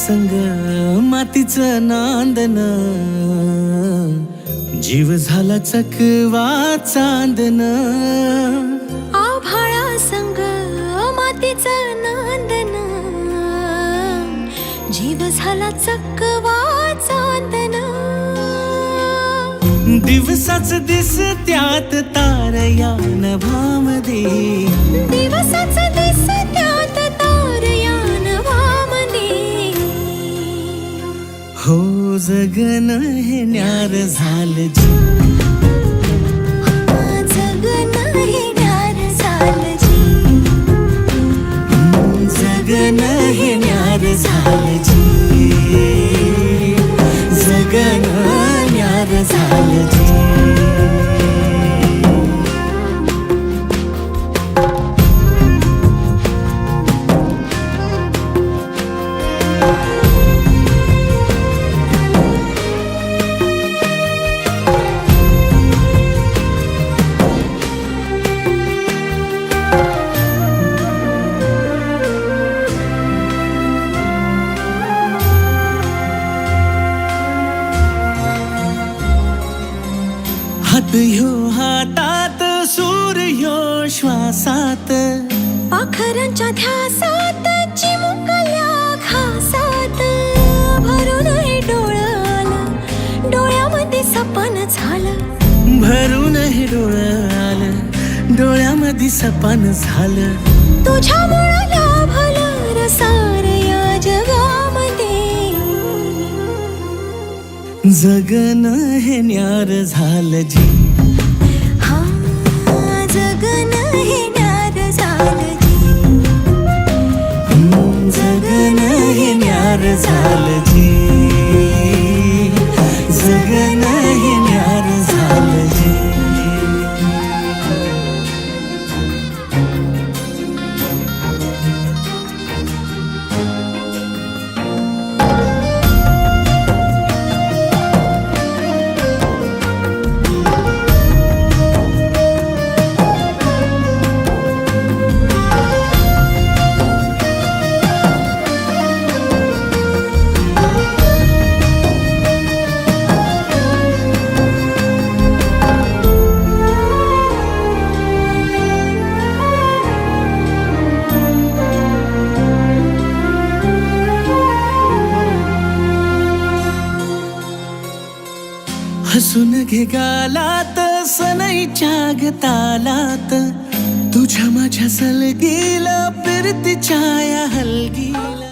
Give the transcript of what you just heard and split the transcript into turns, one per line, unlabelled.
संग मातीचं नांदन, जीव झाला चकवा चांदन.
आभाळा संग मातीचं नांदन, जीव झाला चकवा चांदन.
दिवसाच दिसत्यात तारया नभामध्ये,
दिवसाच दिसत्यात तारया नभामध्ये.
हो जगन हे न्यार झालं जी,
जगन हे न्यार झालं जी.
जगन हे न्यार झालं जी, जगन न्यार झालं जी. हात ह्यो हातात, सूर ह्यो श्वासात,
पाखरांच्या ध्यासात, चिमुकल्या घासात. भरून हे डोळं आलं, डोळ्यामध्ये सपन झालं.
भरून हे डोळं आलं, डोळ्यामध्ये सपान झालं.
तुझ्यामुळं लाभलं रसार या जगामध्ये.
जगन हे न्यार झालं जी,
हा जगन हे न्यार झालं जी.
जगन हे न्यार झालं जी, जगन हे न्यार झालं जी. हसून घे गालात, सनईच्या गतालात, तुझ्या माझ्या सलगीला फिरती छाया हलगीला.